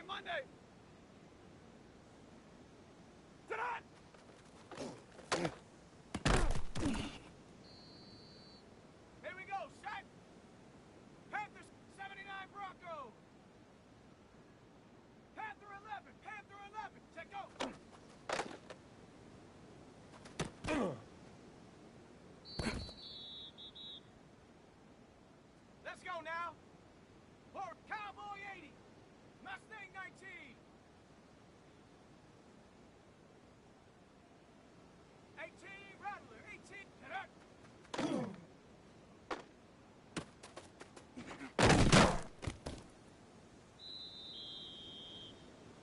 Monday! Tonight! Here we go, set! Panthers 79 Bronco! Panther 11, check go! Let's go now! For Cowboy 80, Mustang 19! 18, Rattler, 18, Cadet!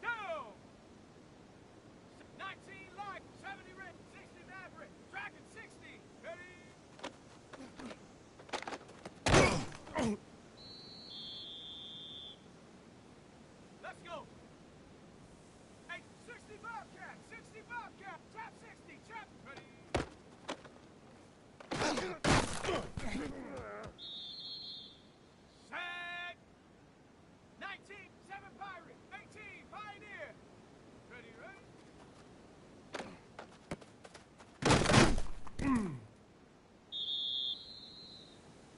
Go! 19, Light, 70, Red, 60, Maverick, Dragon 60, ready? Let's go! 60 Bobcat, 60 Bobcat, trap 60, trap, ready? Set! 19, 7 Pirate, 18, Pioneer. Ready, ready?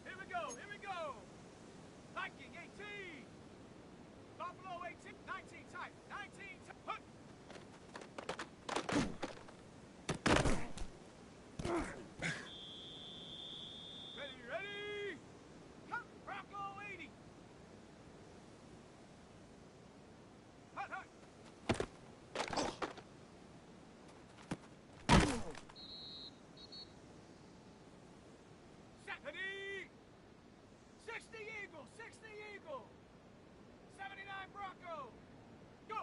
Here we go. Viking 18. Buffalo 18, 19 type, 19 type. Hook. Ready? Come, Bronco 80. Hut. Set. Ready? 60 Eagle. 79 Bronco. Go.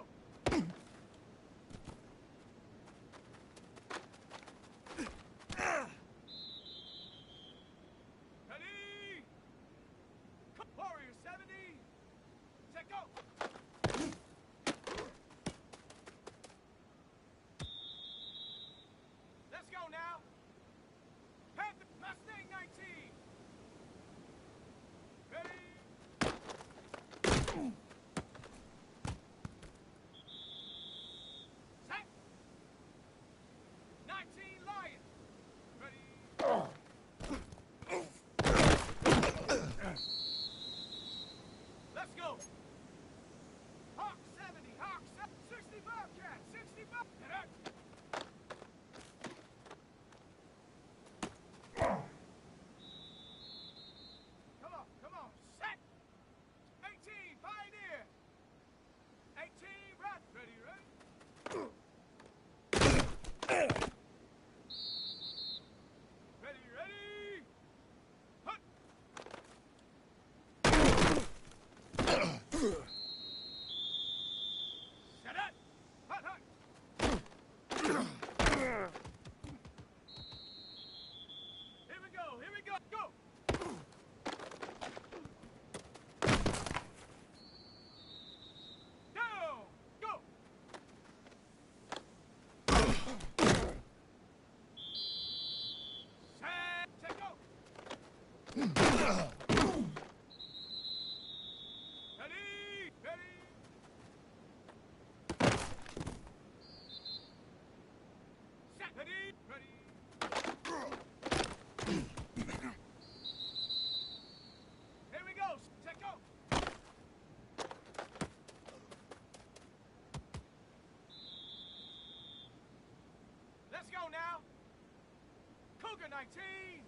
Ready? Warrior 70. Check go. Let's go now. Panther Mustang 19. Ready? Set. 19 Lion. Ready? Let's go. Hawk 70, 60 Bobcat, 60 Bobcat. Come on, set. 18 Pioneer. 18 Rat. Ready? Ready? Hut. Set it. Hut. Here we go. Go. Go. Set. Check go. Ready? Set. Ready? Here we go. Check go. Let's go now. Cougar 19.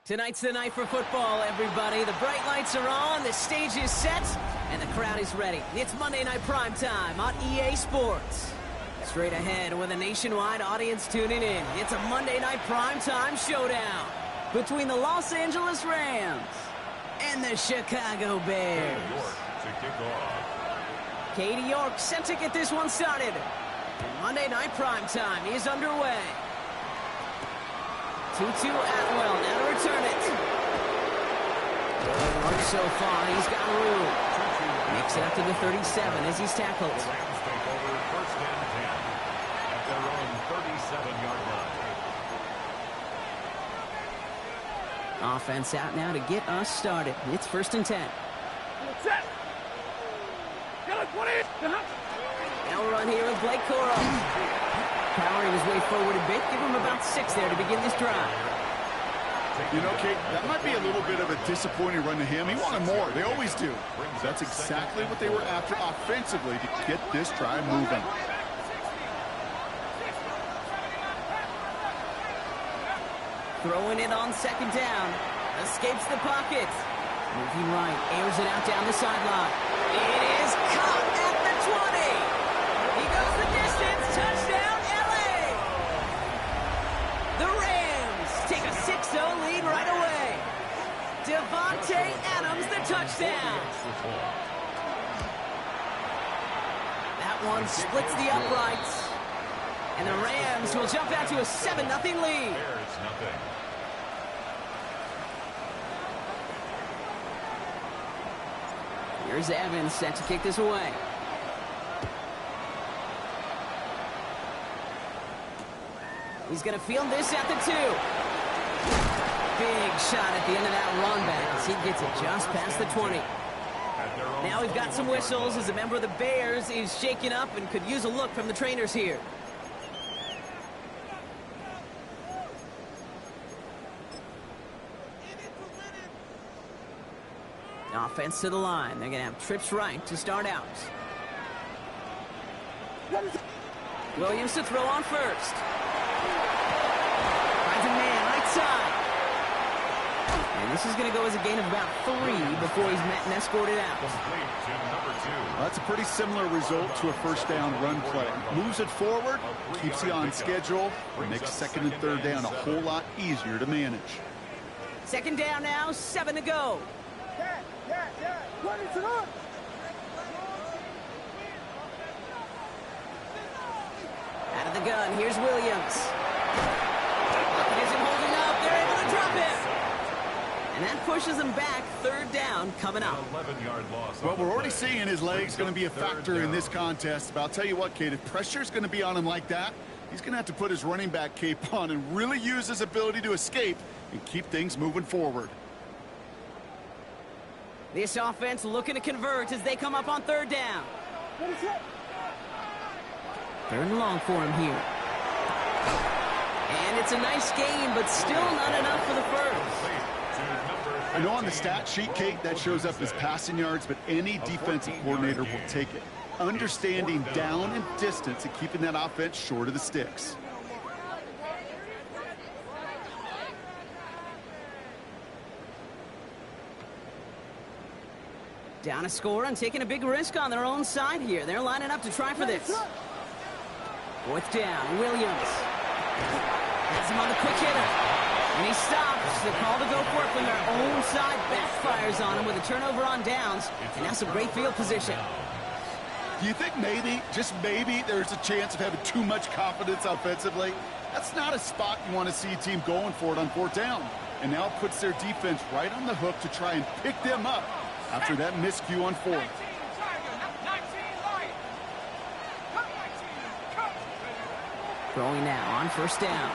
Tonight's the night for football, everybody. The bright lights are on, the stage is set, and the crowd is ready. It's Monday Night Primetime on EA Sports. Straight ahead with a nationwide audience tuning in. It's a Monday Night Primetime showdown between the Los Angeles Rams and the Chicago Bears. Katie York set to get this one started. And Monday Night Primetime is underway. 2-2 Atwell, now to return it. March so far, he's got room. Makes it up to the 37 as he's tackled. The Rams take over first and 10 at their own 37-yard line. Offense out now to get us started. It's first and 10. Set. Now run here with Blake Coro. Powering his way forward a bit. Give him about 6 there to begin this drive. You know, Kate, that might be a little bit of a disappointing run to him. He wanted more. They always do. That's exactly what they were after offensively to get this drive moving. Throwing it on second down. Escapes the pocket. Moving right. Airs it out down the sideline. It is caught at the 20. He goes the distance. Touchdown, LA. The Rams take a 6-0 lead right away. Devontae Adams, the touchdown. That one splits the uprights. And the Rams will jump out to a 7-0 lead. There's nothing. Here's Evans set to kick this away. He's going to field this at the 2. Big shot at the end of that run back as he gets it just past the 20. Now we've got some whistles as a member of the Bears is shaken up and could use a look from the trainers here. Offense to the line. They're going to have trips right to start out. Williams to throw on first. Finds a man right side. And this is going to go as a gain of about 3 before he's met and escorted out. That's a pretty similar result to a first down run play. Moves it forward, keeps you on schedule, and makes second and third down a whole lot easier to manage. Second down now, 7 to go. Out of the gun, here's Williams. Pocket isn't holding up, they're able to drop him. And that pushes him back, third down coming up. 11-yard loss. Well, we're already seeing his legs going to be a factor in this contest. But I'll tell you what, Kate, if pressure's going to be on him like that, he's going to have to put his running back cape on and really use his ability to escape and keep things moving forward. This offense looking to convert as they come up on third down. Third and long for him here. And it's a nice game, but still not enough for the first. I know on the stat sheet, Kate, that shows up as passing yards, but any defensive coordinator will take it. Understanding down and distance and keeping that offense short of the sticks. Down a score and taking a big risk on their own side here. They're lining up to try for this. Fourth down, Williams. Has him on the quick hitter. And he stops. The call to go for it from their own side backfires on him with a turnover on downs. And now some great field position. Do you think maybe, just maybe, there's a chance of having too much confidence offensively? That's not a spot you want to see a team going for it on fourth down. And now it puts their defense right on the hook to try and pick them up after that miscue on fourth. Throwing now on first down.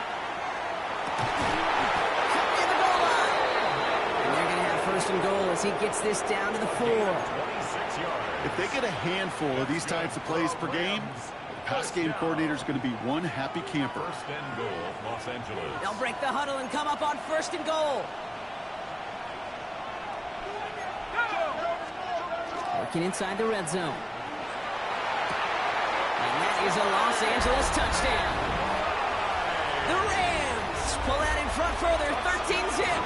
And they're going to have first and goal as he gets this down to the 4. If they get a handful of these types of plays per game, the pass game coordinator is going to be one happy camper. First and goal, Los Angeles. They'll break the huddle and come up on first and goal. Working inside the red zone. And that is a Los Angeles touchdown. The Rams pull out in front further, 13-zip.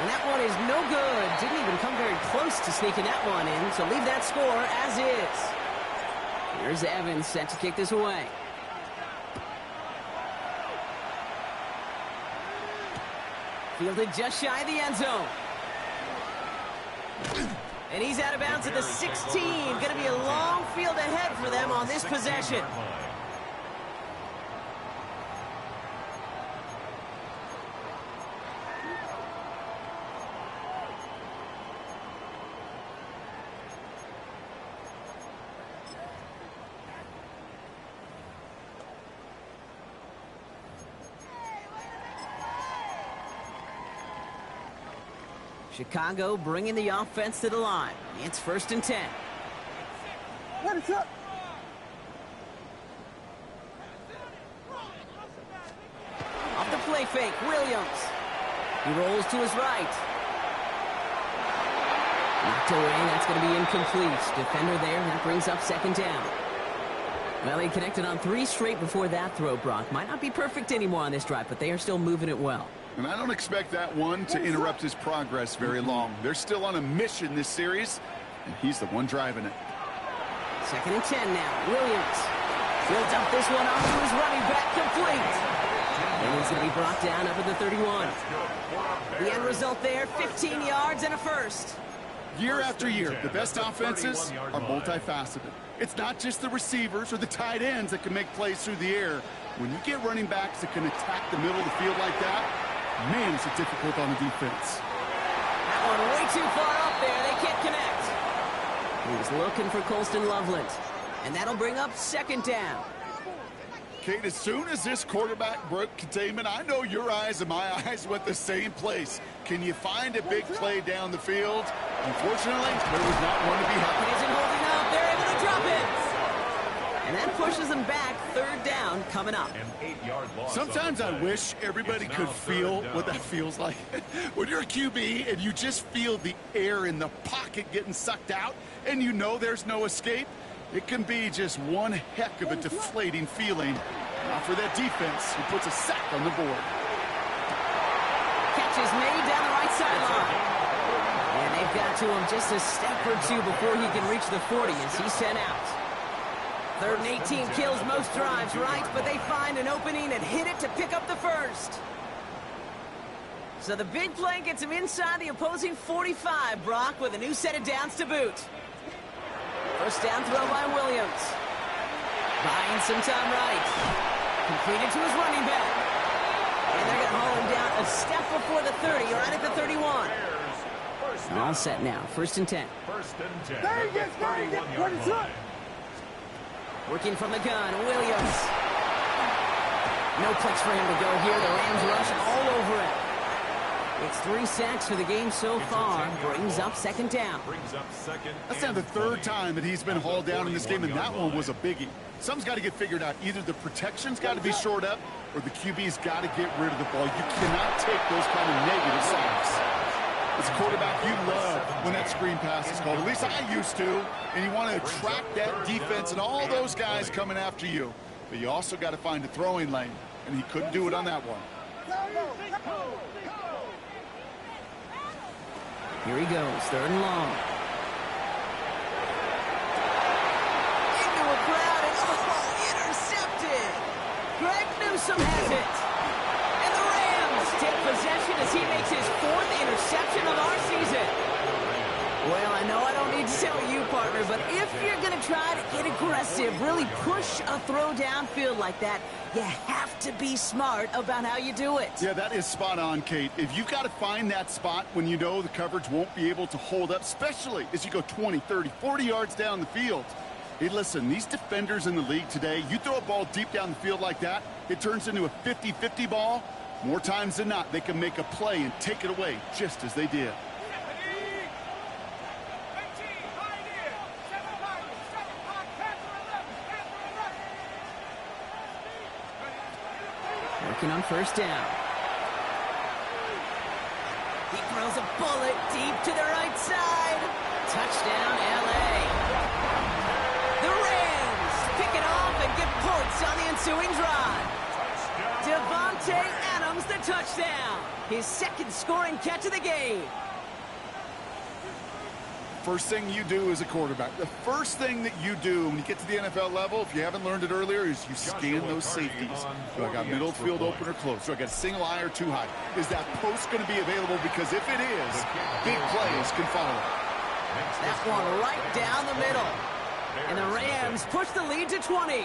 And that one is no good. Didn't even come very close to sneaking that one in, so leave that score as is. Here's Evans set to kick this away. Fielded just shy of the end zone. And he's out of bounds at the 16. Going to be a long field ahead for them on this possession. Chicago bringing the offense to the line. It's 1st and 10. What is up? Off the play fake, Williams. He rolls to his right. Knocked away, that's going to be incomplete. Defender there, that brings up 2nd down. Well, he connected on 3 straight before that throw, Brock. Might not be perfect anymore on this drive, but they are still moving it well. And I don't expect that one to interrupt his progress very long. They're still on a mission this series, and he's the one driving it. 2nd and 10 now. Williams builds up this one off to his running back, complete. And he's going to be brought down up at the 31. The end result there, 15 yards and a first. Year after year, the best offenses are multifaceted. It's not just the receivers or the tight ends that can make plays through the air. When you get running backs that can attack the middle of the field like that, man, is it difficult on the defense. That one way too far up there. They can't connect. He's looking for Colston Loveland. And that'll bring up 2nd down. Kate, as soon as this quarterback broke containment, I know your eyes and my eyes went the same place. Can you find a big play down the field? Unfortunately, there was not one to be had. It isn't holding up. They're able to drop it. And that pushes them back. 3rd down coming up. An 8-yard loss. Sometimes I wish everybody could feel what that feels like. When you're a QB and you just feel the air in the pocket getting sucked out and you know there's no escape, it can be just one heck of a deflating feeling. Now for that defense, who puts a sack on the board. Catch is made down the right sideline. And they've got to him just a step or two before he can reach the 40 as he's sent out. 3rd and 18 kills most drives, right? But they find an opening and hit it to pick up the first. So the big play gets him inside the opposing 45, Brock, with a new set of downs to boot. 1st down throw by Williams. Buying some time right. Completed to his running back. And they're going to haul him down a step before the 30, right at the 31. All set now. 1st and 10. 1st and 10. At the 31-yard line. Working from the gun, Williams. No place for him to go here. The Rams rush all over him. It's 3 sacks for the game so far. Brings up 2nd down. That's now the 3rd time that he's been hauled down in this game, and that one was a biggie. Something's got to get figured out. Either the protection's got to be shored up, or the QB's got to get rid of the ball. You cannot take those kind of negative sacks. As a quarterback, you love when that screen pass is called. At least I used to. And you want to attract that defense and all those guys coming after you. But you also got to find a throwing lane. And he couldn't do it on that one. Here he goes, 3rd and long. Into a crowd and intercepted. Greg Newsome has it. And the Rams take possession as he makes his 4th interception of our season. Well, I know I don't need to tell you, partner, but if you're going to try to get aggressive, really push a throw downfield like that, you have to be smart about how you do it. Yeah, that is spot on, Kate. If you've got to find that spot when you know the coverage won't be able to hold up, especially as you go 20, 30, 40 yards down the field. Hey, listen, these defenders in the league today, you throw a ball deep down the field like that, it turns into a 50-50 ball. More times than not, they can make a play and take it away just as they did. Working on 1st down. He throws a bullet deep to the right side. Touchdown, L.A. The Rams pick it off and get points on the ensuing drive. Devontae Adams, the touchdown. his second scoring catch of the game. First thing you do as a quarterback, the first thing that you do when you get to the NFL level, if you haven't learned it earlier, is you scan those safeties. Do I got middle field open or close? Do I got a single high or two high? Is that post going to be available? Because if it is, big plays can follow. That one right down the middle. And the Rams push the lead to 20.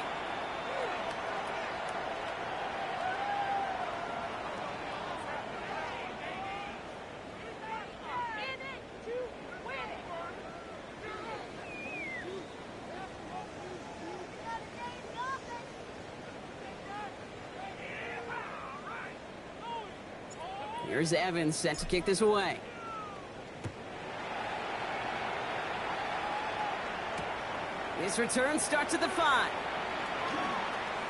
Here's Evans set to kick this away. His return starts at the 5.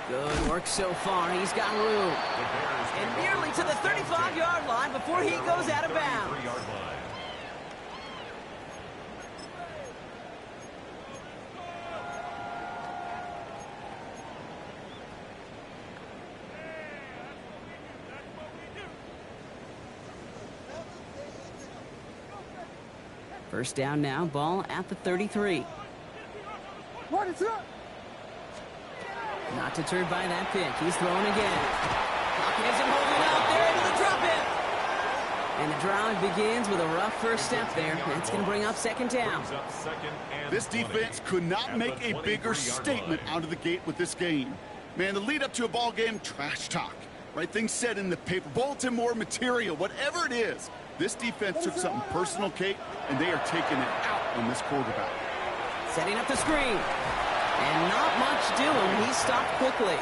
Good work so far. He's got room. And nearly to the 35-yard line before he goes out of bounds. First down now, ball at the 33. What is up? Not deterred by that pick. He's throwing again. Pocket isn't holding up. They're able to drop it. And the drive begins with a rough first step there. That's going to bring up second down. This defense could not make a bigger statement out of the gate with this game. Man, the lead up to a ball game, trash talk. Right things said in the paper, bulletin board material, whatever it is. This defense took something personal, Kate, and they are taking it out on this quarterback. Setting up the screen. And not much doing. He stopped quickly.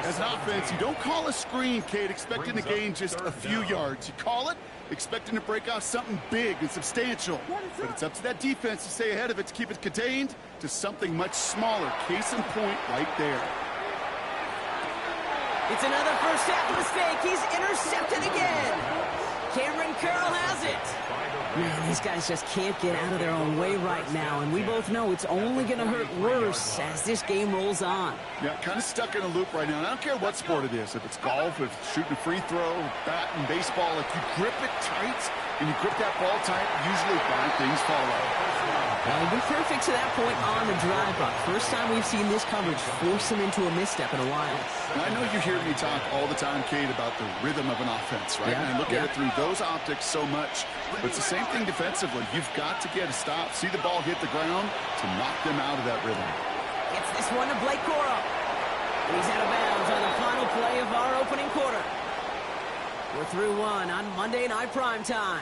As an offense, you don't call a screen, Kate, expecting to gain just a few yards. You call it expecting to break off something big and substantial. But it's up to that defense to stay ahead of it, to keep it contained to something much smaller. Case in point right there. It's another first half mistake. He's intercepted again. Cameron Curl has it. Man, these guys just can't get out of their own way right now, and we both know it's only going to hurt worse as this game rolls on. Yeah, kind of stuck in a loop right now. And I don't care what sport it is. If it's golf, if it's shooting a free throw, bat and baseball, if you grip it tight and you grip that ball tight, usually bad things follow. Well, he'd been perfect to that point on the drive, but first time we've seen this coverage force him into a misstep in a while. And I know you hear me talk all the time, Kate, about the rhythm of an offense, right? Yeah, and I look at it through those optics so much. But it's the same thing defensively. You've got to get a stop, see the ball hit the ground to knock them out of that rhythm. Gets this one to Blake Corum. And he's out of bounds on the final play of our opening quarter. We're through one on Monday Night Primetime.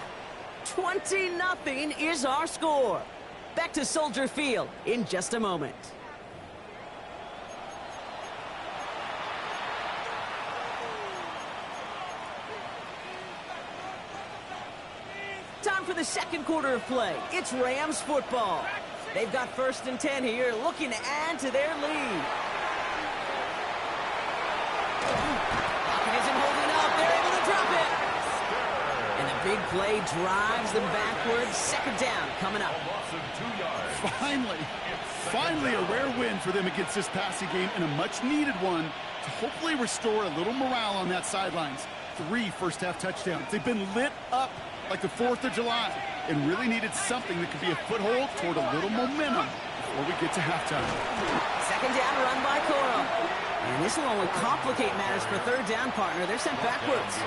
20-0 is our score. Back to Soldier Field in just a moment. Time for the second quarter of play. It's Rams football. They've got 1st and 10 here, looking to add to their lead. Pocket isn't holding up. They're able to drop it. And the big play drives them backwards. Second down coming up. Finally a rare win for them against this passing game, and a much-needed one to hopefully restore a little morale on that sidelines. 3 first-half touchdowns. They've been lit up like the 4th of July and really needed something that could be a foothold toward a little momentum before we get to halftime. Second down run by Corum. And this will only complicate matters for third down, partner. They're sent backwards.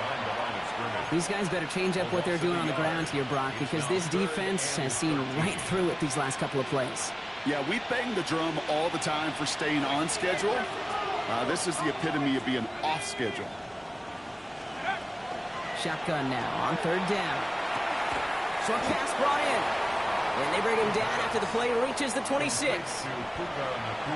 These guys better change up what they're doing on the ground here, Brock, because this defense has seen right through it these last couple of plays. Yeah, we bang the drum all the time for staying on schedule. This is the epitome of being off schedule. Shotgun now on third down. Short pass brought in. And they bring him down after the play reaches the 26.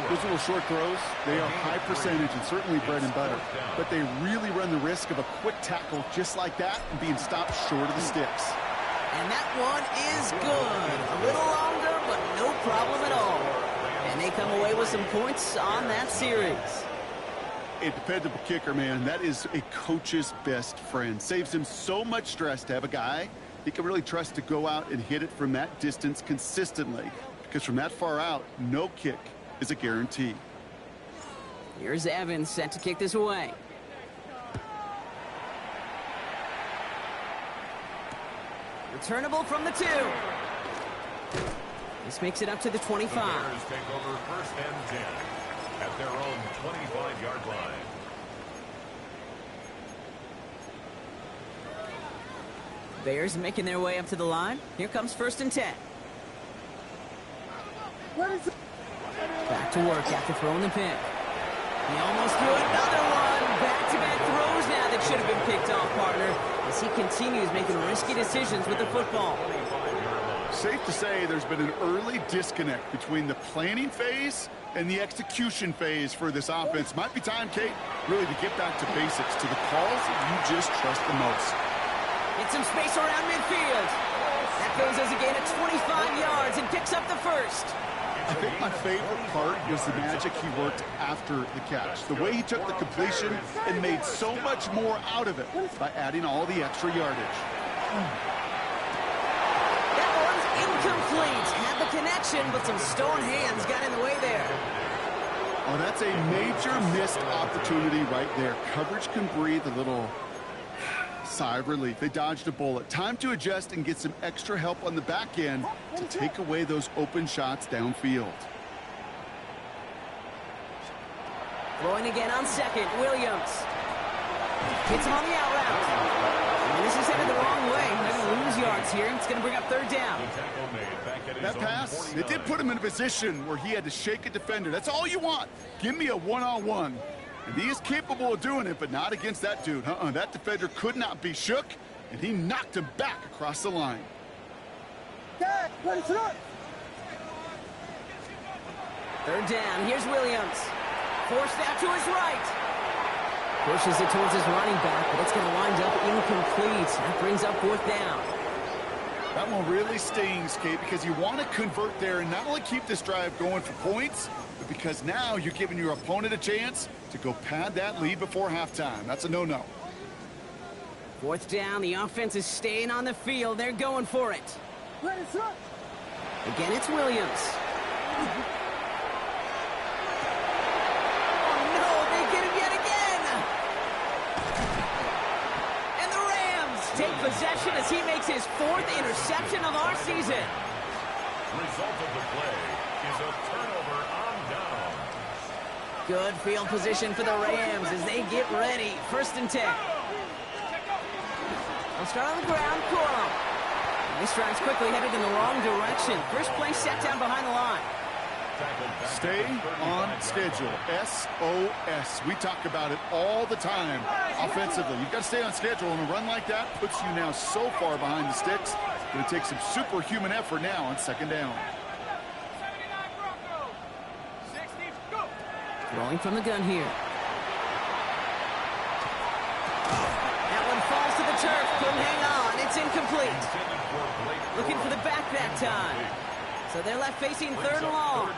Those little short throws, they are high percentage and certainly bread and butter. But they really run the risk of a quick tackle just like that and being stopped short of the sticks. And that one is good. A little longer, but no problem at all. And they come away with some points on that series. A dependable kicker, man. That is a coach's best friend. Saves him so much stress to have a guy he can really trust to go out and hit it from that distance consistently. Because from that far out, no kick is a guarantee. Here's Evans set to kick this away. Returnable from the 2. This makes it up to the 25. The Bears take over 1st and 10 at their own 25-yard line. Bears making their way up to the line. Here comes 1st and 10. Back to work after throwing the pick. He almost threw another one. Back-to-back throws now that should have been picked off, partner, as he continues making risky decisions with the football. Safe to say there's been an early disconnect between the planning phase and the execution phase for this offense. Might be time, Kate, really to get back to basics, to the calls that you just trust the most. Get some space around midfield. That goes as a gain of 25 yards and picks up the 1st. I think my favorite part was the magic he worked after the catch. The way he took the completion and made so much more out of it by adding all the extra yardage. That one's incomplete. Had the connection, but some stone hands got in the way there. Oh, that's a major missed opportunity right there. Coverage can breathe a little sigh of relief. They dodged a bullet. Time to adjust and get some extra help on the back end to take away those open shots downfield. Throwing again on 2nd, Williams. Hits him on the out route. And this is headed the wrong way. They're going to lose yards here. It's going to bring up 3rd down. That pass, it did put him in a position where he had to shake a defender. That's all you want. Give me a one-on-one. And he is capable of doing it, but not against that dude. That defender could not be shook, and he knocked him back across the line. 3rd down. Here's Williams. Forced out to his right. Pushes it towards his running back, but it's going to wind up incomplete. That brings up 4th down. That one really stings, Kate, because you want to convert there and not only keep this drive going for points, but because now you're giving your opponent a chance to go pad that lead before halftime. That's a no-no. 4th down. The offense is staying on the field. They're going for it. Again, it's Williams. Oh, no, they get him yet again. And the Rams take possession as he makes his 4th interception of our season. Result of the play is a turnover on down. Good field position for the Rams as they get ready. 1st and 10. They'll start on the ground, Corum. This drive's quickly headed in the wrong direction. First play set down behind the line. Stay on schedule. SOS. We talk about it all the time offensively. You've got to stay on schedule, and a run like that puts you now so far behind the sticks. Going to take some superhuman effort now on 2nd down. 79 Broncos. 60, go. Throwing from the gun here. That one falls to the turf. Couldn't hang on. It's incomplete. Looking for the back that time. So they're left facing 3rd and long.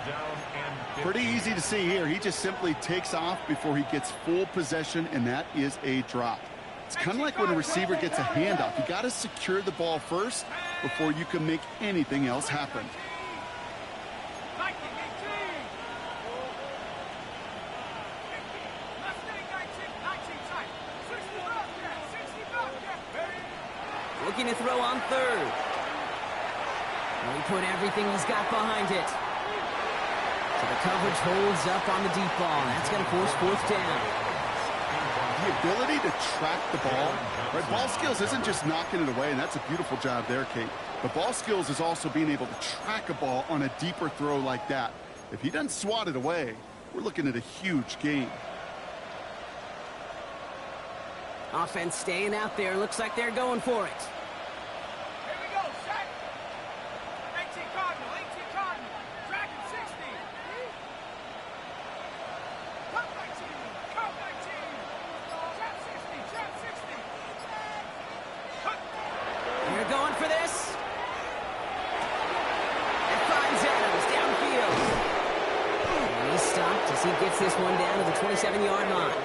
Pretty easy to see here. He just simply takes off before he gets full possession, and that is a drop. It's kind of like when a receiver gets a handoff. You got to secure the ball first before you can make anything else happen. Looking to throw on 3rd. He put everything he's got behind it. So the coverage holds up on the deep ball. That's going to force 4th down. The ability to track the ball, right? Ball skills isn't just knocking it away, and that's a beautiful job there, Kate. But ball skills is also being able to track a ball on a deeper throw like that. If he doesn't swat it away, we're looking at a huge gain. Offense staying out there. Looks like they're going for it. Here we go, set. 18 Cardinal, 18 Cardinal. Dragon 60. Cup 19, Cup 19. Trap 60, Trap 60. Cut. They're going for this. It finds Adams downfield. And he's stopped as he gets this one down to the 27-yard line.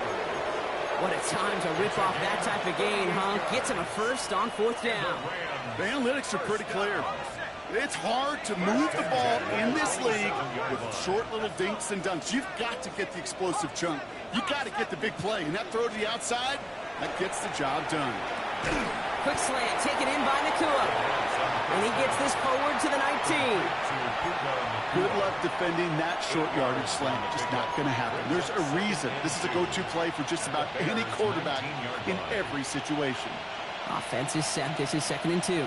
What a time to rip off that type of gain, huh? Gets him a 1st on 4th down. The analytics are pretty clear. It's hard to move the ball in this league with short little dinks and dunks. You've got to get the explosive chunk. You got to get the big play. And that throw to the outside, that gets the job done. Quick slant, taken in by Nakua. And he gets this forward to the 19. Good luck defending that short yardage slant. Just not going to happen. There's a reason. This is a go-to play for just about any quarterback in every situation. Offense is set. This is 2nd and 2.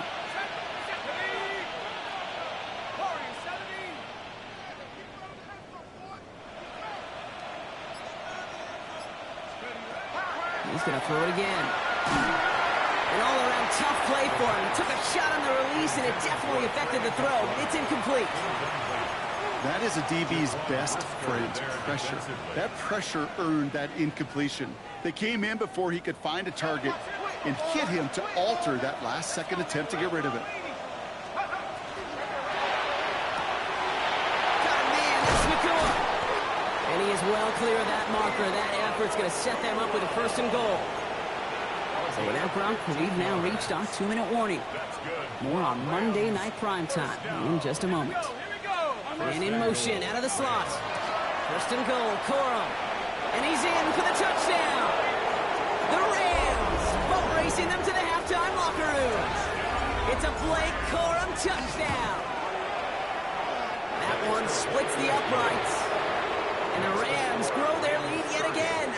He's going to throw it again. An all-around tough play for him. He took a shot on the release, and it definitely affected the throw. It's incomplete. That is a DB's best friend, pressure. That pressure earned that incompletion. They came in before he could find a target and hit him to alter that last-second attempt to get rid of it. And he is well clear of that marker. That effort's going to set them up with a 1st and goal. So with that, Brock, we've now reached our 2-minute warning. More on Monday Night Primetime in just a moment. And in motion, out of the slot. 1st and goal, Corum. And he's in for the touchdown. The Rams boat racing them to the halftime locker rooms. It's a Blake Corum touchdown. That one splits the uprights. And the Rams grow their lead yet again.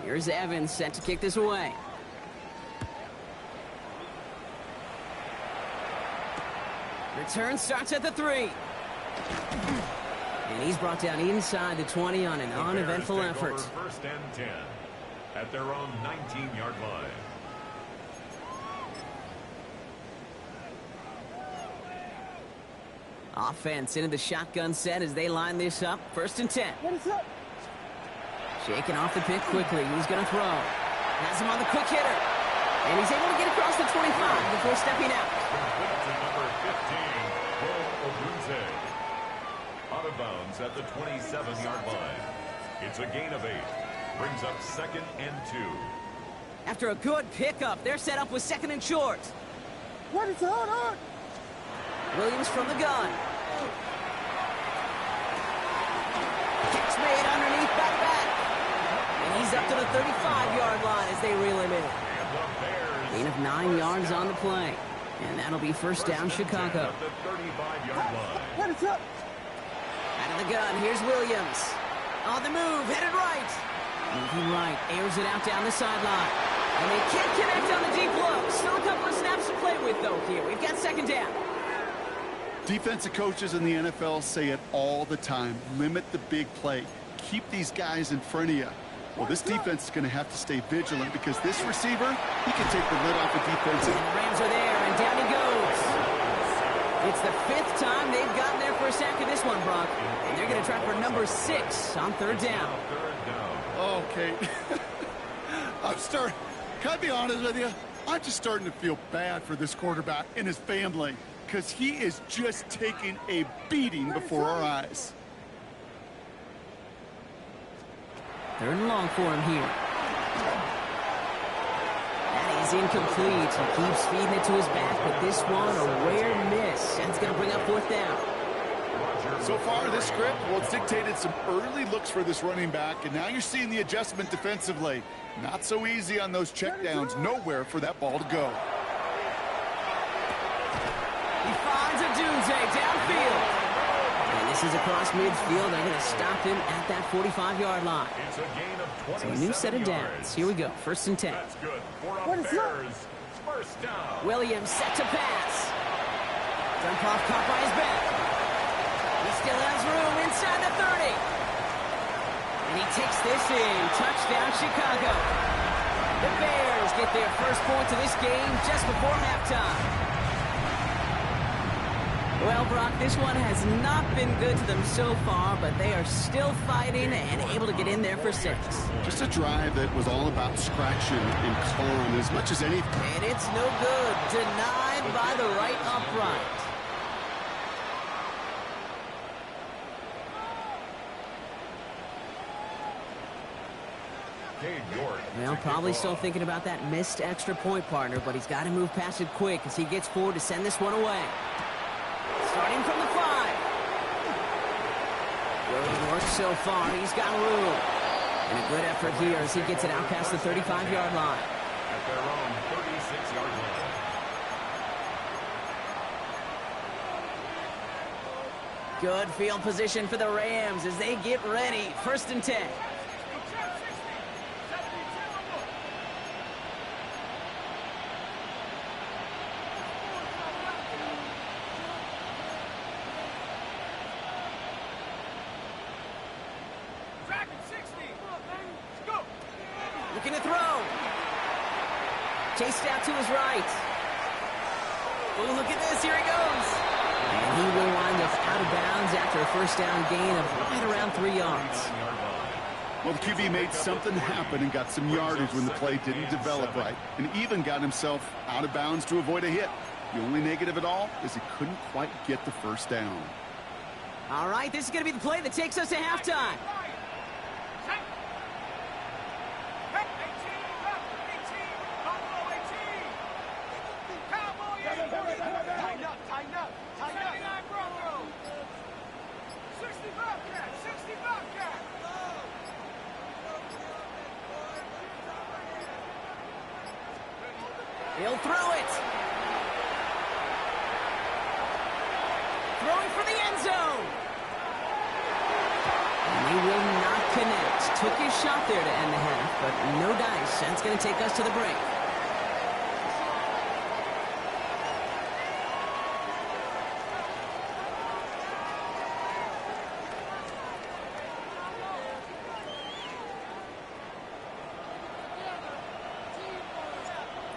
Here's Evans set to kick this away. Return starts at the 3. And he's brought down inside the 20 on an uneventful effort. 1st and 10 at their own 19-yard line. Offense into the shotgun set as they line this up. 1st and 10. What is up? Shaking off the pick quickly. He's going to throw. Has him on the quick hitter. And he's able to get across the 25 before stepping out. Number 15, out of bounds at the 27-yard line. It's a gain of 8. Brings up 2nd and 2. After a good pickup, they're set up with 2nd and short. What is going on? Williams from the gun. Kicks made underneath back. And he's up to the 35-yard line as they reel him in. Gain of 9 yards on the play. And that'll be 1st down, Chicago. What is up? Out of the gun, here's Williams. On the move, headed right. Moving right, airs it out down the sideline. And they can't connect on the deep low. Still a couple of snaps to play with, though, here. We've got 2nd down. Defensive coaches in the NFL say it all the time. Limit the big play. Keep these guys in front of you. Well, this defense is going to have to stay vigilant because this receiver, he can take the lid off the defense. And the Rams are there, and down he goes. It's the 5th time they've gotten there for a sack in this one, Brock. And they're going to try for number 6 on 3rd down. Okay. Can I be honest with you? I'm just starting to feel bad for this quarterback and his family because he is just taking a beating before our eyes. 3rd and long for him here. That is incomplete. He keeps feeding it to his back, but this one a rare miss. That's going to bring up 4th down. So far, this script, well, it's dictated some early looks for this running back, and now you're seeing the adjustment defensively. Not so easy on those checkdowns. Nowhere for that ball to go. He finds a Dunze downfield. And this is across midfield. They're going to stop him at that 45-yard line. It's a gain of 27 So a new set of downs. yards. Here we go. 1st and 10. That's good for What is a Bears 1st down. Williams set to pass. Dump off caught by his back. He still has room inside the 30. And he takes this in. Touchdown, Chicago. The Bears get their first points of this game just before halftime. Well, Brock, this one has not been good to them so far, but they are still fighting and able to get in there for 6. Just a drive that was all about scratching and clawing as much as anything. And it's no good. Denied by the right upright. Well, probably still thinking about that missed extra point, partner, but he's got to move past it quick as he gets forward to send this one away. Starting from the 5. Williams works so far. He's got room. And a good effort here as he gets it out past the 35-yard line. At their own 36-yard line. Good field position for the Rams as they get ready. 1st and 10. Looking to throw. Chased out to his right. Oh, look at this. Here he goes. And he will wind up out of bounds after a 1st down gain of right around 3 yards. Well, the QB made something happen and got some yardage when the play didn't develop right, and even got himself out of bounds to avoid a hit. The only negative at all is he couldn't quite get the 1st down. All right, this is going to be the play that takes us to halftime. He'll throw it. Throwing for the end zone. And he will not connect. Took his shot there to end the half, but no dice. That's going to take us to the break.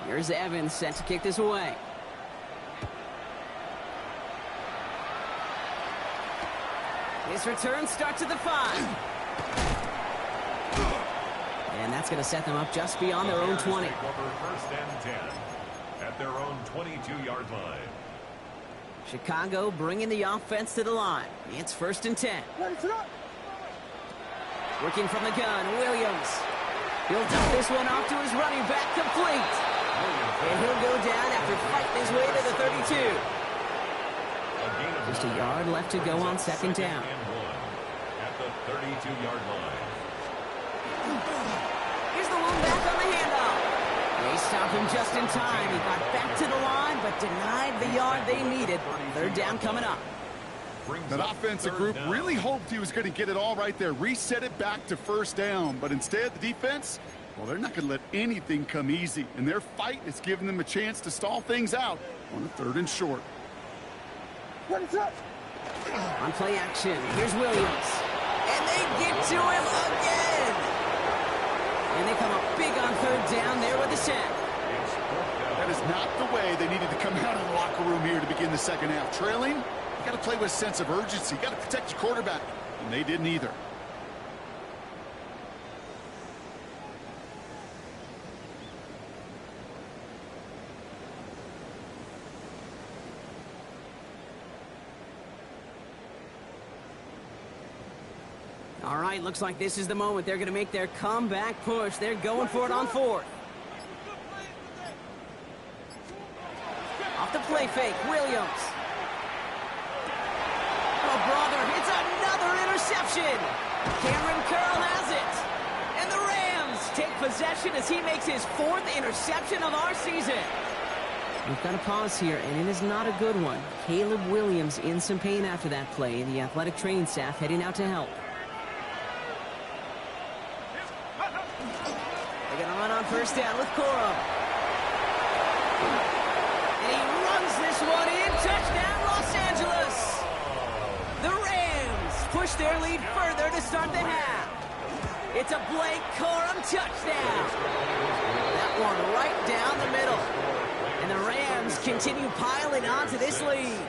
Here's Evans set to kick this away. His return starts at the 5. And that's going to set them up just beyond their own 20. 1st and 10 at their own 22-yard line. Chicago bringing the offense to the line. It's 1st and 10. Working from the gun, Williams. He'll dump this one off to his running back, complete. And he'll go down after fighting his way to the 32. Just a yard left to go on 2nd down. At the 32-yard line. Here's the one back on the handoff. They stopped him just in time. He got back to the line, but denied the yard they needed. 3rd down coming up. That offensive group really hoped he was going to get it all right there. Reset it back to 1st down. But instead, the defense, well, they're not going to let anything come easy. And their fight is giving them a chance to stall things out on a 3rd and short. On play action, here's Williams. And they get to him again. And they come up big on 3rd down there with the sack. That is not the way they needed to come out of the locker room here to begin the 2nd half. Trailing, you got to play with a sense of urgency. You got to protect your quarterback. And they didn't either. All right, looks like this is the moment. They're going to make their comeback push. They're going for it on 4th. Off the play fake, Williams. Oh, brother, it's another interception. Cameron Curl has it. And the Rams take possession as he makes his 4th interception of our season. We've got to pause here, and it is not a good one. Caleb Williams in some pain after that play. The athletic training staff heading out to help. They're going to run on 1st down with Corum. And he runs this one in. Touchdown, Los Angeles. The Rams push their lead further to start the half. It's a Blake Corum touchdown. That one right down the middle. And the Rams continue piling on to this lead.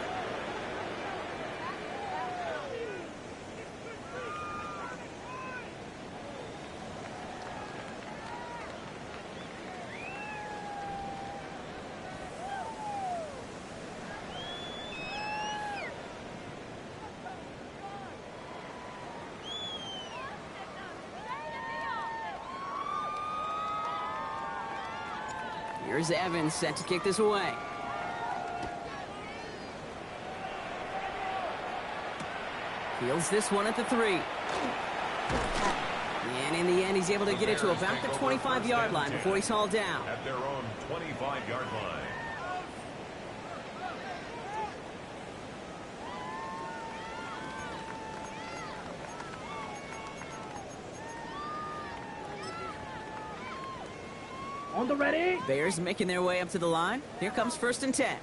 Here's Evans set to kick this away. Fields this one at the 3. And in the end, he's able to get it to about the 25-yard line before he's hauled down. At their own 25-yard line. On the ready. Bears making their way up to the line. Here comes 1st and 10.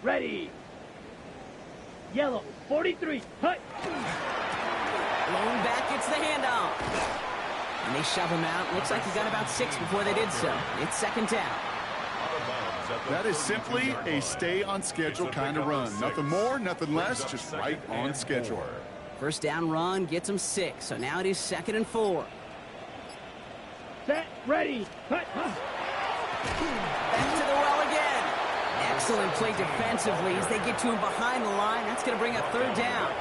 Ready. Yellow, 43. Hut. Lone back gets the handoff. And they shove him out. Looks like he got about 6 before they did so. It's 2nd down. That is simply a stay-on-schedule kind of run. Nothing more, nothing less, just right on schedule. 1st down run gets him 6. So now it is 2nd and 4. Set. Ready. Hut. Back to the well again. Excellent play defensively as they get to him behind the line. That's going to bring up 3rd down.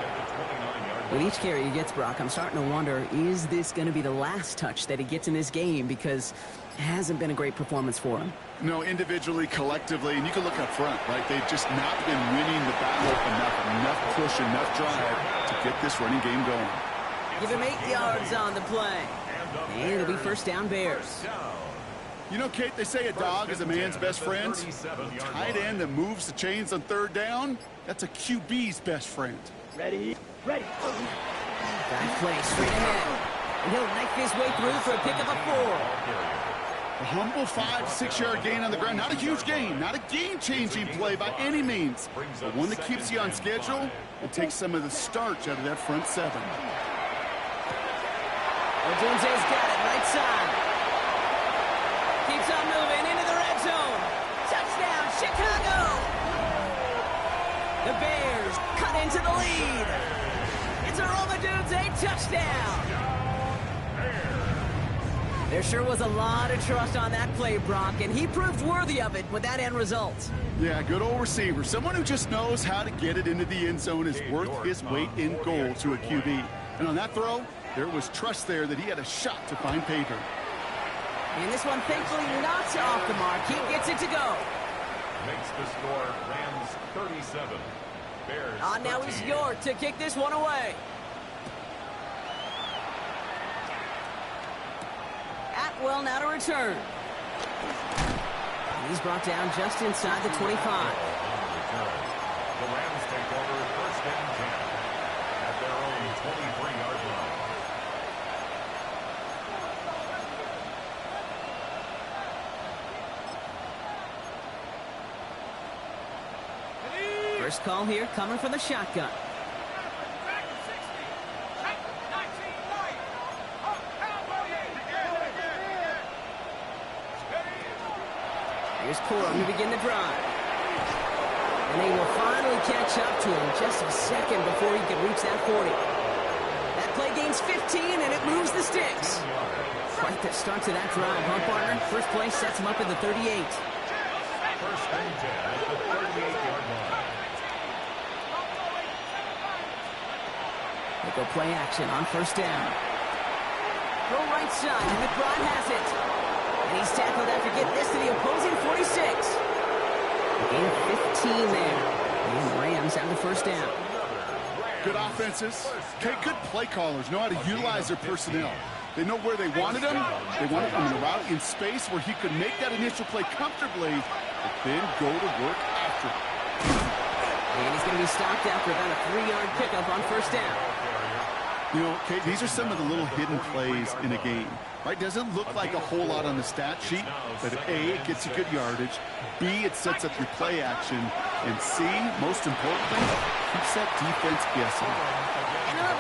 With each carry he gets, Brock, I'm starting to wonder, is this going to be the last touch that he gets in this game? Because it hasn't been a great performance for him. No, individually, collectively, and you can look up front, right? They've just not been winning the battle enough push, enough drive to get this running game going. Give him 8 yards on the play. And it'll be 1st down Bears. You know, Kate, they say a dog is a man's best friend. Tight end that moves the chains on 3rd down, that's a QB's best friend. Ready. Ready. Back play straight ahead. And he'll knife his way through for a pickup of 4. A humble 5-6-yard gain on the ground. Not a huge gain, not a game-changing play by any means, but one that keeps you on schedule and takes some of the starch out of that front 7. Odunze's got it right side. Keeps on moving into the red zone. Touchdown, Chicago! The Bears cut into the lead. It's a Odunze touchdown. There sure was a lot of trust on that play, Brock, and he proved worthy of it with that end result. Yeah, good old receiver. Someone who just knows how to get it into the end zone is worth his weight in gold to a QB. And on that throw, there was trust there that he had a shot to find pay dirt. And this one thankfully not off the mark. He gets it to go. Makes the score Rams 37. Bears Now it's York to kick this one away. Atwell now to return. And he's brought down just inside the 25. The Rams take over 1st and 10 at their own 23-yard line. First call here coming from the shotgun. Back to 60. Back to 19 right. Up, cowboy 80. Here's Corum to begin the drive. And they will finally catch up to him just a second before he can reach that 40. That play gains 15, and it moves the sticks. Quite the start to that drive, huh, partner? First play sets him up at the 38. 1st and 10 at the 38-yard line. They go play action on 1st down. Throw right side, and McBride has it. And he's tackled after getting this to the opposing 46. Gain of 15 there. And the Rams have the 1st down. Good offenses. Okay, good play callers know how to utilize their personnel. They know where they wanted him. They wanted him in a route in space where he could make that initial play comfortably, but then go to work after it. And he's going to be stopped after about a 3-yard pickup on 1st down. You know, Kate, these are some of the little hidden plays in a game, right? Doesn't look like a whole lot on the stat sheet, but A, it gets you good yardage, B, it sets up your play action, and C, most importantly, keeps that defense guessing.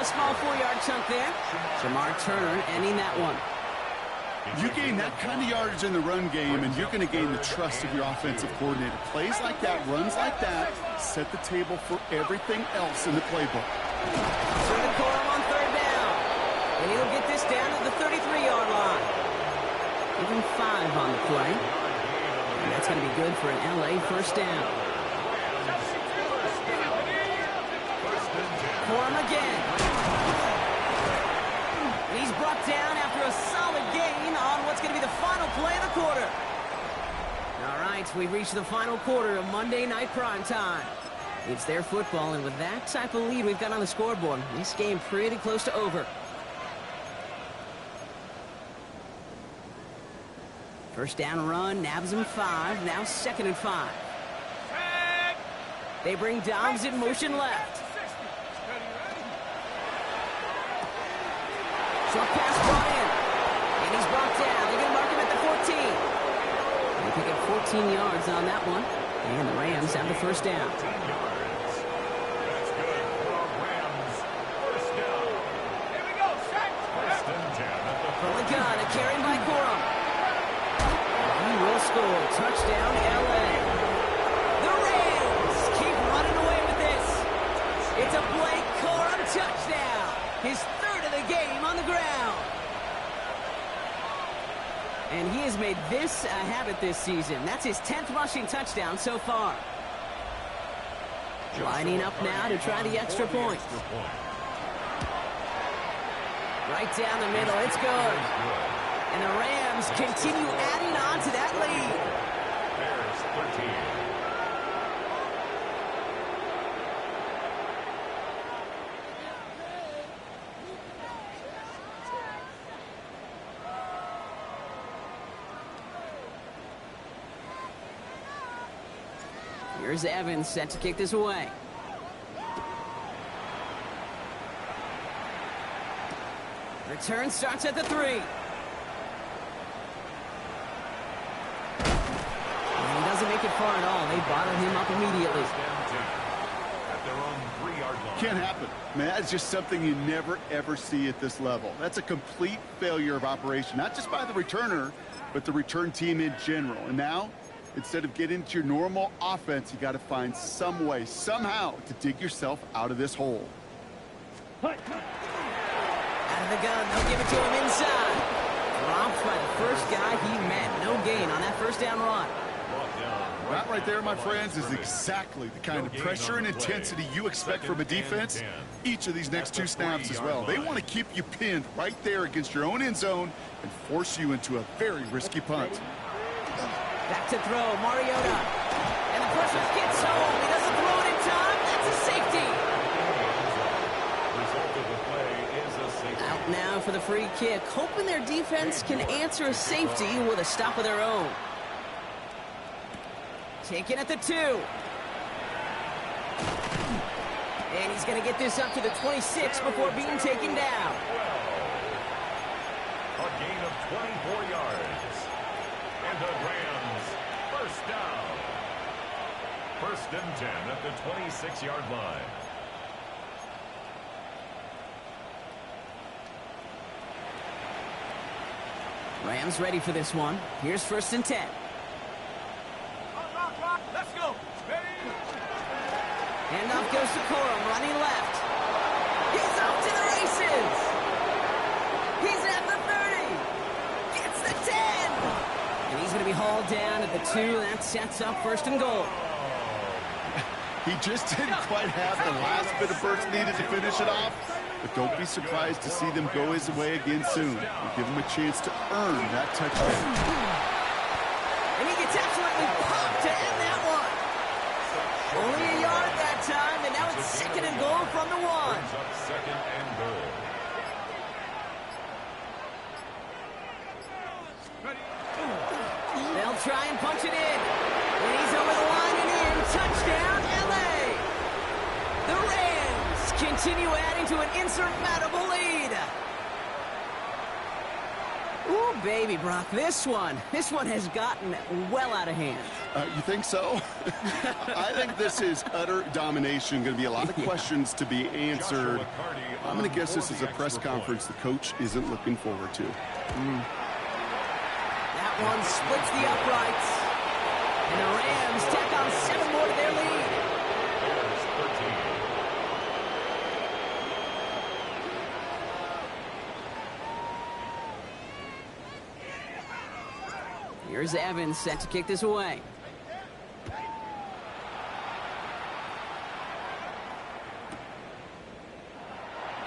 A small 4-yard chunk there. Jamar Turner ending that one. You gain that kind of yardage in the run game, and you're going to gain the trust of your offensive coordinator. Plays like that, runs like that, set the table for everything else in the playbook. So the Corum on 3rd down. And he'll get this down to the 33-yard line. Even 5 on the play. And that's going to be good for an LA 1st down. Corum again. And he's brought down after a solid gain on what's going to be the final play of the quarter. All right, we've reached the final quarter of Monday Night Primetime. It's their football, and with that type of lead we've got on the scoreboard, this game pretty close to over. First down run, nabs him 5. Now 2nd and 5. Set. They bring Dobbs in motion left. 60. Steady, ready. Short pass brought in. And he's brought down. They're going to mark him at the 14. They pick up 14 yards on that one. And the Rams have the first down. 10 yards. That's good for the Rams. First down. Here we go. Set. First and 10 at the From the gun, a carry by Corum. He will score. Touchdown, LA. The Rams keep running away with this. It's a Blake Corum touchdown. His 3rd of the game on the ground. And he has made this a habit this season. That's his 10th rushing touchdown so far. Lining up now to try the extra point. Right down the middle. It's good. And the Rams continue adding on to that lead. Bears 13. Here's Evans set to kick this away. Return starts at the 3. And he doesn't make it far at all. They bottle him up immediately. At their own 3-yard line. Can't happen. Man, that's just something you never, ever see at this level. That's a complete failure of operation, not just by the returner, but the return team in general. And now, instead of getting into your normal offense, you got to find some way, somehow, to dig yourself out of this hole. Out of the gun, they'll give it to him inside. Dropped by the first guy he met. No gain on that first down run. That right there, my friends, is exactly the kind of pressure and intensity you expect from a defense each of these next 2 snaps as well. They want to keep you pinned right there against your own end zone and force you into a very risky punt. Back to throw, Mariota. And the pressure gets home. He doesn't throw it in time. That's a safety. Result of the play is a safety. Out now for the free kick, hoping their defense can answer a safety with a stop of their own. Taken at the 2. And he's going to get this up to the 26 before being taken down. A gain of 24 yards. And the Rams, first down. First and 10 at the 26-yard line. Rams ready for this one. Here's 1st and 10. Rock. Let's go. Ready. Handoff goes to Corum, running left. He's off to the races. He's at the 30. Gets the 10. And he's going to be hauled down at the 2. That sets up 1st and goal. He just didn't quite have the last bit of burst needed to finish it off. But don't be surprised to see them go his way again soon. We'll give him a chance to earn that touchdown. And he gets absolutely popped to end that one. Only a yard that time, and now it's 2nd and goal from the 1. Brings up 2nd and goal. They'll try and punch it in. And he's over the line and in. Touchdown, LA. The Rams continue adding to an insurmountable lead. Ooh, baby, Brock, this one has gotten well out of hand. You think so? I think this is utter domination. Going to be a lot of questions to be answered. I'm going to guess this is a press conference the coach isn't looking forward to. That one splits the uprights. And the Rams tack on 7 more to their lead. Bears 13. Here's Evans set to kick this away.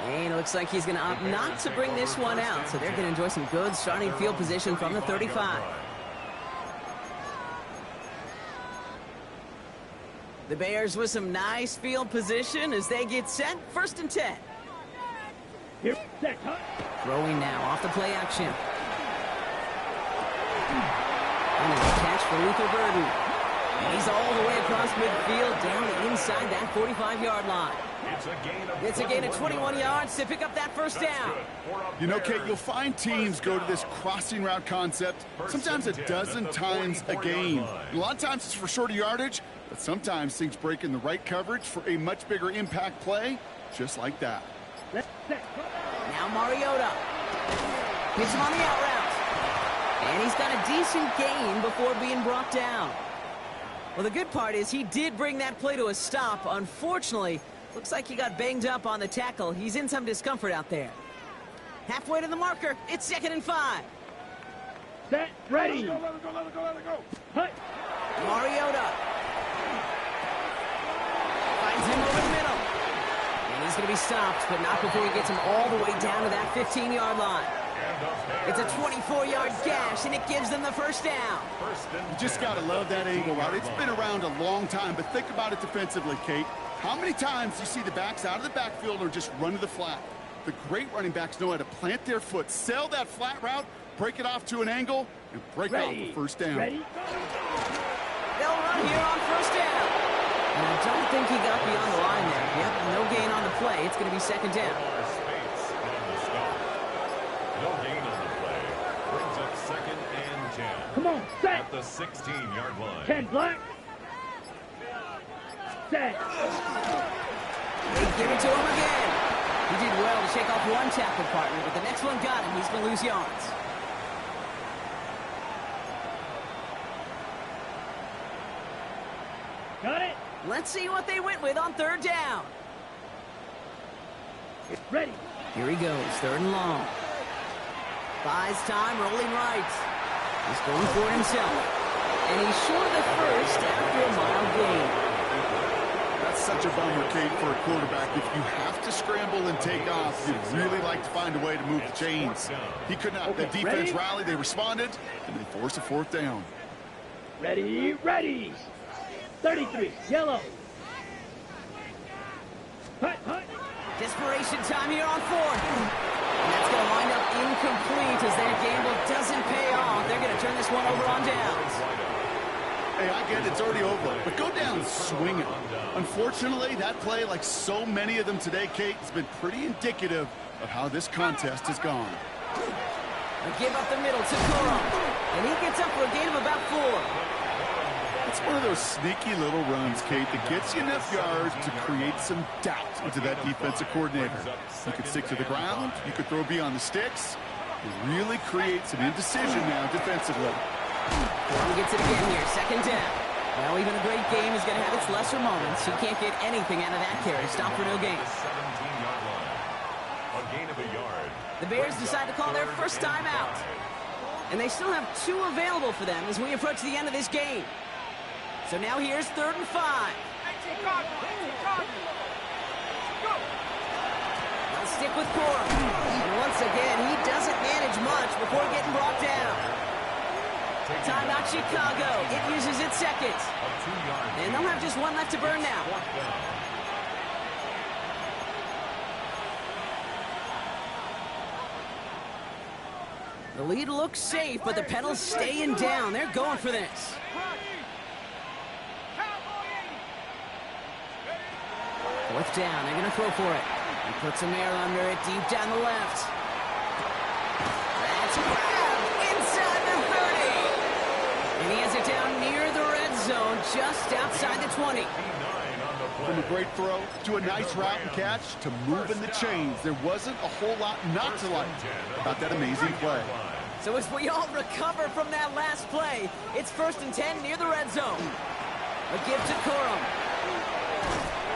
And it looks like he's going to opt not to bring this one out, so they're going to enjoy some good starting field position from the 35. The Bears with some nice field position as they get set. 1st and 10. Here, set, cut. Throwing now off the play action. And a catch for Luther Burden. And he's all the way across midfield, down inside that 45-yard line. It's a gain of 21 yards to pick up that first down. You know, Kate, you'll find teams go to this crossing route concept sometimes a dozen times a game. A lot of times it's for shorter yardage, but sometimes things break in the right coverage for a much bigger impact play, just like that. Now Mariota. Hits him on the out route. And he's got a decent gain before being brought down. Well, the good part is he did bring that play to a stop. Unfortunately, looks like he got banged up on the tackle. He's in some discomfort out there. Halfway to the marker. It's 2nd and 5. Set, ready. Let it go. Hut. Mariota. Finds him over the middle. And he's going to be stopped, but not before he gets him all the way down to that 15-yard line. It's a 24-yard gash, and it gives them the first down. You just got to love that angle route. It's been around a long time, but think about it defensively, Kate. How many times do you see the backs out of the backfield or just run to the flat? The great running backs know how to plant their foot, sail that flat route, break it off to an angle, and break off the first down. Ready. They'll run here on first down. And I don't think he got beyond the line there. Yep, no gain on the play. It's going to be 2nd down. No gain on the play. Brings up 2nd and 10. Come on, set. At the 16-yard line. 10 black. Set. They give it to him again. He did well to shake off one tackle partner, but the next one got him. He's going to lose yards. Got it. Let's see what they went with on 3rd down. Ready. Here he goes, 3rd and long. Buys time, rolling right. He's going for it himself. And he's short of the first after a mile gain. That's such a bummer, Kate, for a quarterback. If you have to scramble and take off, you'd really like to find a way to move the chains. He could not. The defense rallied, they responded, and they forced a 4th down. Ready, ready. 33, yellow. Hut, hut. Desperation time here on 4th. And that's going to wind up incomplete as that gamble doesn't pay off. They're going to turn this one over on downs. Hey, I get it, it's already over, but go down swinging. Unfortunately, that play, like so many of them today, Kate, has been pretty indicative of how this contest has gone. A give up the middle to Kuro. And he gets up for a gain of about 4. It's one of those sneaky little runs, Kate, that gets you enough yards to create some doubt into that defensive coordinator. You could stick to the ground, you could throw beyond the sticks, and really create some indecision now defensively. He gets it again here, 2nd down. Well, even a great game is going to have its lesser moments. He can't get anything out of that carry. Stop for no gain. 17-yard line. A gain of a yard. The Bears decide to call their first time out. And they still have 2 available for them as we approach the end of this game. So now here's 3rd and 5. They'll stick with Corum. And once again, he doesn't manage much before getting brought down. Timeout Chicago. It uses its 2nd. And they'll have just 1 left to burn now. The lead looks safe, but the pedals staying down. They're going for this. 4th down. They're going to throw for it. He puts some air under it deep down the left. That's grabbed inside the 30. And he has it down near the red zone, just outside the 20. From a great throw to a nice route and catch to moving the chains, there wasn't a whole lot not to like about that amazing play. So as we all recover from that last play, it's 1st and 10 near the red zone. A give to Corum.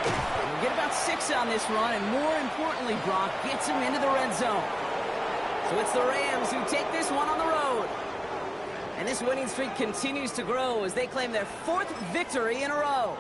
We'll get about 6 on this run, and more importantly, Brock gets him into the red zone. So it's the Rams who take this one on the road. And this winning streak continues to grow as they claim their 4th victory in a row.